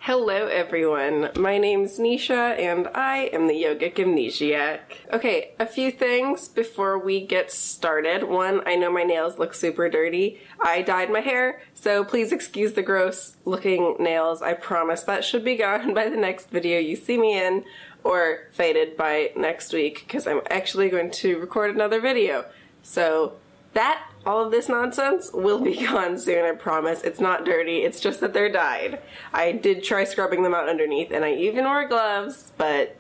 Hello everyone, my name's Nisha and I am the YogicAmnesiac. Okay, a few things before we get started. One, I know my nails look super dirty. I dyed my hair, so please excuse the gross looking nails. I promise that should be gone by the next video you see me in, or faded by next week, because I'm actually going to record another video. So that, all of this nonsense, will be gone soon, I promise. It's not dirty, it's just that they're dyed. I did try scrubbing them out underneath, and I even wore gloves, but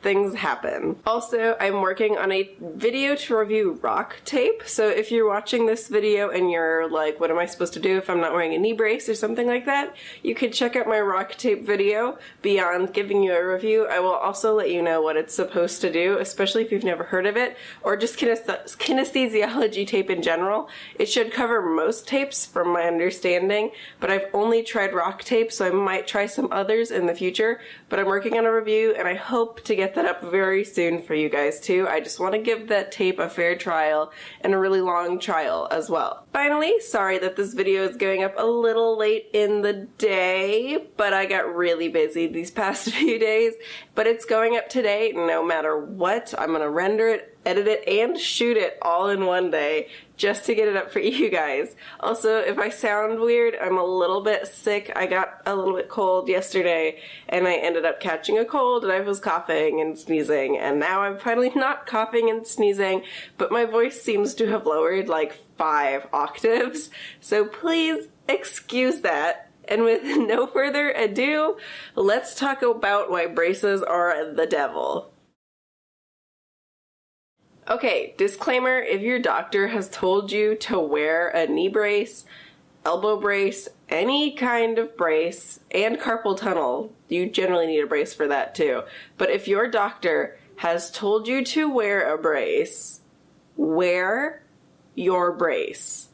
things happen. Also, I'm working on a video to review rock tape, so if you're watching this video and you're like, what am I supposed to do if I'm not wearing a knee brace or something like that, you could check out my rock tape video. Beyond giving you a review, I will also let you know what it's supposed to do, especially if you've never heard of it, or just kinesthesiology tape in general. It should cover most tapes from my understanding, but I've only tried rock tape, so I might try some others in the future, but I'm working on a review and I hope to get that up very soon for you guys too. I just want to give that tape a fair trial and a really long trial as well. Finally, sorry that this video is going up a little late in the day, but I got really busy these past few days, but it's going up today no matter what. I'm gonna render it, edit it, and shoot it all in one day just to get it up for you guys. Also, if I sound weird, I'm a little bit sick. I got a little bit cold yesterday and I ended up catching a cold and I was coughing and sneezing, and now I'm finally not coughing and sneezing, but my voice seems to have lowered like 5 octaves, so please excuse that. And with no further ado, let's talk about why braces are the devil. Okay, disclaimer, if your doctor has told you to wear a knee brace, elbow brace, any kind of brace, and carpal tunnel, you generally need a brace for that too. But if your doctor has told you to wear a brace, wear your brace.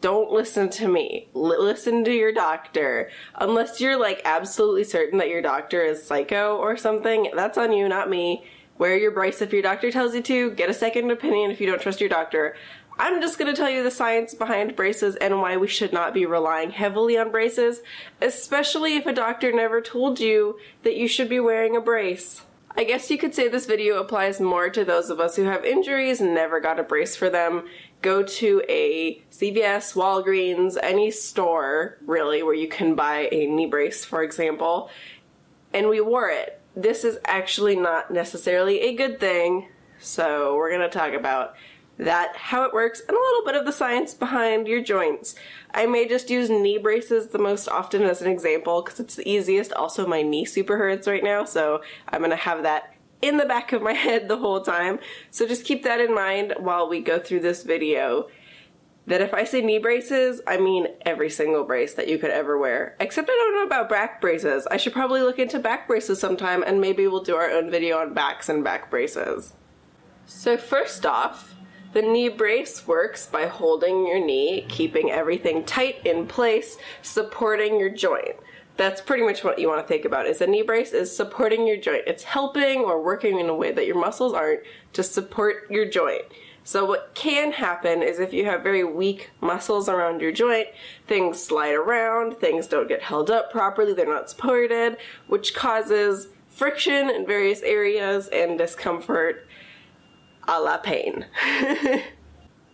Don't listen to me. Listen to your doctor. Unless you're like absolutely certain that your doctor is psycho or something, that's on you, not me. Wear your brace if your doctor tells you to. Get a second opinion if you don't trust your doctor. I'm just going to tell you the science behind braces and why we should not be relying heavily on braces, especially if a doctor never told you that you should be wearing a brace. I guess you could say this video applies more to those of us who have injuries and never got a brace for them. Go to a CVS, Walgreens, any store, really, where you can buy a knee brace, for example, and we wore it. This is actually not necessarily a good thing, so we're going to talk about that, how it works, and a little bit of the science behind your joints. I may just use knee braces the most often as an example because it's the easiest. Also, my knee super hurts right now, so I'm going to have that in the back of my head the whole time. So just keep that in mind while we go through this video. That if I say knee braces, I mean every single brace that you could ever wear. Except I don't know about back braces. I should probably look into back braces sometime, and maybe we'll do our own video on backs and back braces. So first off, the knee brace works by holding your knee, keeping everything tight in place, supporting your joint. That's pretty much what you want to think about, is a knee brace is supporting your joint. It's helping or working in a way that your muscles aren't to support your joint. So what can happen is if you have very weak muscles around your joint, things slide around, things don't get held up properly, they're not supported, which causes friction in various areas and discomfort, a la pain.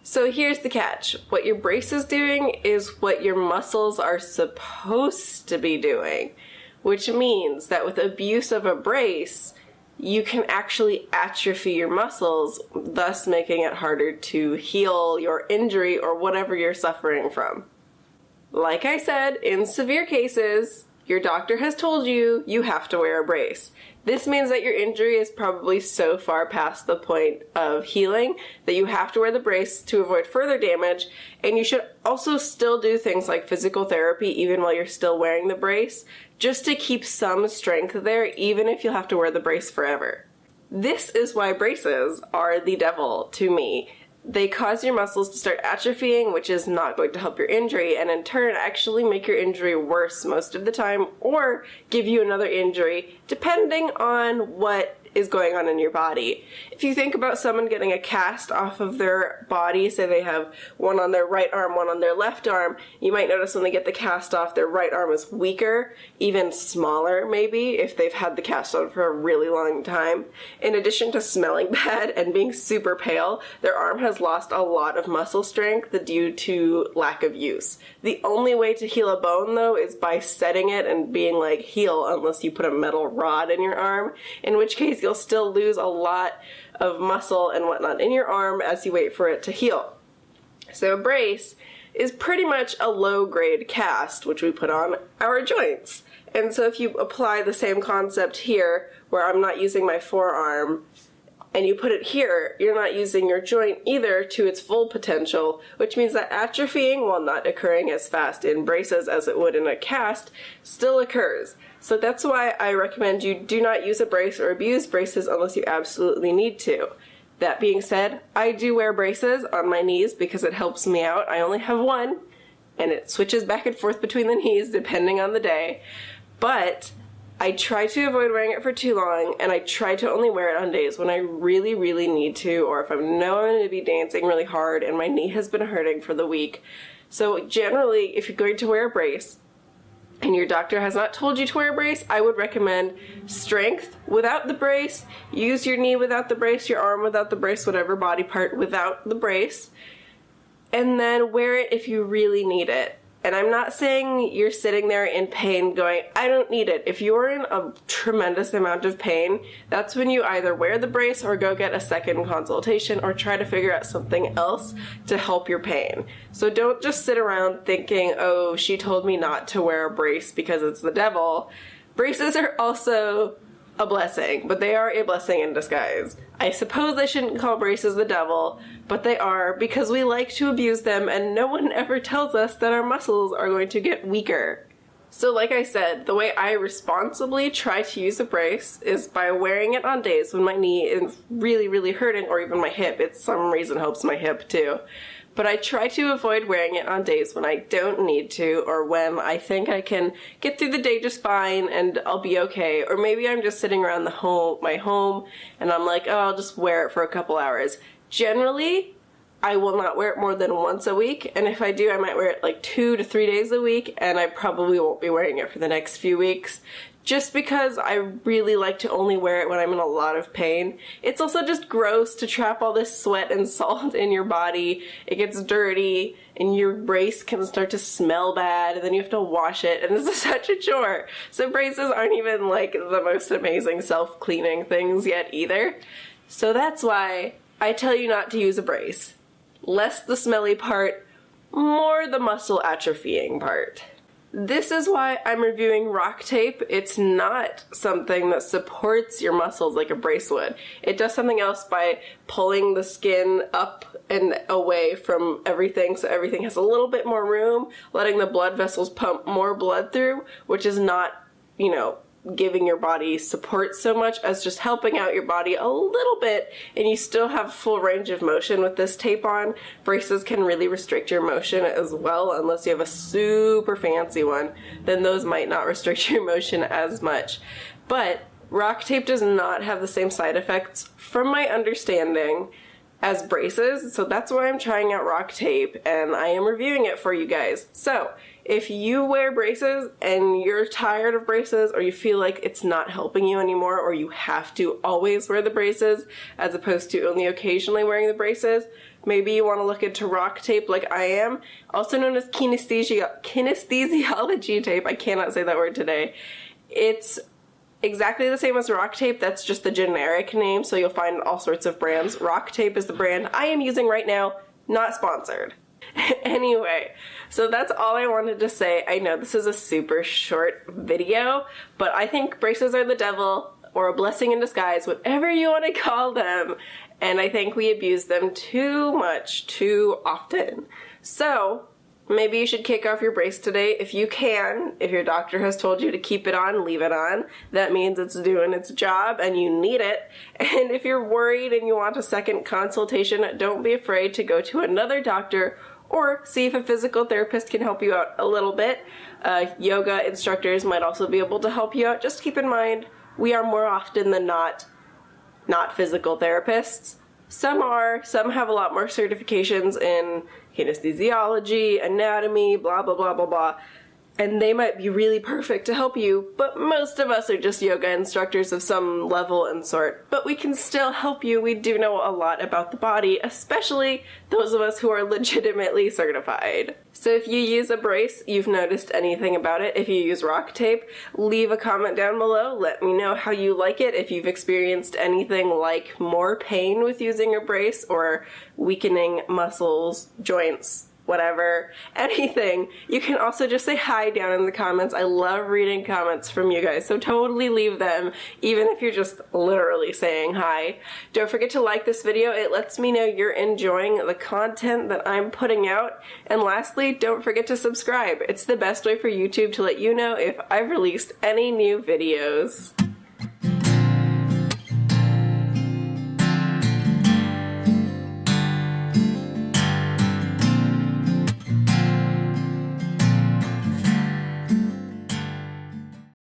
So here's the catch. What your brace is doing is what your muscles are supposed to be doing, which means that with abuse of a brace, you can actually atrophy your muscles, thus making it harder to heal your injury or whatever you're suffering from. Like I said, in severe cases, your doctor has told you you have to wear a brace. This means that your injury is probably so far past the point of healing that you have to wear the brace to avoid further damage, and you should also still do things like physical therapy even while you're still wearing the brace, just to keep some strength there, even if you'll have to wear the brace forever. This is why braces are the devil to me. They cause your muscles to start atrophying, which is not going to help your injury, and in turn actually make your injury worse most of the time, or give you another injury, depending on what is going on in your body. If you think about someone getting a cast off of their body, say they have one on their right arm, one on their left arm, you might notice when they get the cast off, their right arm is weaker, even smaller maybe, if they've had the cast on for a really long time. In addition to smelling bad and being super pale, their arm has lost a lot of muscle strength due to lack of use. The only way to heal a bone, though, is by setting it and being like, heal, unless you put a metal rod in your arm, in which case you'll still lose a lot of muscle and whatnot in your arm as you wait for it to heal. So a brace is pretty much a low-grade cast, which we put on our joints. And so if you apply the same concept here, where I'm not using my forearm, and you put it here, you're not using your joint either to its full potential, which means that atrophying, while not occurring as fast in braces as it would in a cast, still occurs. So that's why I recommend you do not use a brace or abuse braces unless you absolutely need to. That being said, I do wear braces on my knees because it helps me out. I only have one, and it switches back and forth between the knees depending on the day. But I try to avoid wearing it for too long, and I try to only wear it on days when I really, really need to, or if I know I'm going to be dancing really hard and my knee has been hurting for the week. So generally, if you're going to wear a brace, and your doctor has not told you to wear a brace, I would recommend strength without the brace, use your knee without the brace, your arm without the brace, whatever body part without the brace, and then wear it if you really need it. And I'm not saying you're sitting there in pain going, I don't need it. If you're in a tremendous amount of pain, that's when you either wear the brace or go get a second consultation or try to figure out something else to help your pain. So don't just sit around thinking, oh, she told me not to wear a brace because it's the devil. Braces are also a blessing, but they are a blessing in disguise. I suppose I shouldn't call braces the devil, but they are, because we like to abuse them and no one ever tells us that our muscles are going to get weaker. So like I said, the way I responsibly try to use a brace is by wearing it on days when my knee is really, really hurting, or even my hip. It some reason helps my hip too. But I try to avoid wearing it on days when I don't need to, or when I think I can get through the day just fine and I'll be okay. Or maybe I'm just sitting around my home and I'm like, oh, I'll just wear it for a couple hours. Generally, I will not wear it more than once a week, and if I do, I might wear it like 2 to 3 days a week, and I probably won't be wearing it for the next few weeks. Just because I really like to only wear it when I'm in a lot of pain. It's also just gross to trap all this sweat and salt in your body. It gets dirty, and your brace can start to smell bad, and then you have to wash it, and this is such a chore. So braces aren't even like the most amazing self-cleaning things yet either. So that's why I tell you not to use a brace. Less the smelly part, more the muscle atrophying part. This is why I'm reviewing rock tape. It's not something that supports your muscles like a brace would. It does something else by pulling the skin up and away from everything, so everything has a little bit more room, letting the blood vessels pump more blood through, which is not, giving your body support so much as just helping out your body a little bit, and you still have full range of motion with this tape on. Braces can really restrict your motion as well, unless you have a super fancy one, then those might not restrict your motion as much. But rock tape does not have the same side effects, from my understanding, as braces, so that's why I'm trying out rock tape, and I am reviewing it for you guys. So, if you wear braces and you're tired of braces, or you feel like it's not helping you anymore, or you have to always wear the braces as opposed to only occasionally wearing the braces, maybe you want to look into rock tape like I am, also known as kinesiology tape. I cannot say that word today. It's exactly the same as rock tape, that's just the generic name, so you'll find all sorts of brands. Rock tape is the brand I am using right now, not sponsored. Anyway, so that's all I wanted to say. I know this is a super short video, but I think braces are the devil, or a blessing in disguise, whatever you want to call them, and I think we abuse them too much, too often. So, maybe you should kick off your brace today if you can. If your doctor has told you to keep it on, leave it on. That means it's doing its job and you need it. And if you're worried and you want a second consultation, don't be afraid to go to another doctor or see if a physical therapist can help you out a little bit. Yoga instructors might also be able to help you out. Just keep in mind, we are more often than not not physical therapists. Some are, some have a lot more certifications in anesthesiology, anatomy, blah, blah, blah, blah, blah. And they might be really perfect to help you, but most of us are just yoga instructors of some level and sort. But we can still help you. We do know a lot about the body, especially those of us who are legitimately certified. So if you use a brace, you've noticed anything about it, if you use rock tape, leave a comment down below. Let me know how you like it, if you've experienced anything like more pain with using a brace or weakening muscles, joints, whatever, anything. You can also just say hi down in the comments. I love reading comments from you guys, so totally leave them, even if you're just literally saying hi. Don't forget to like this video. It lets me know you're enjoying the content that I'm putting out. And lastly, don't forget to subscribe. It's the best way for YouTube to let you know if I've released any new videos.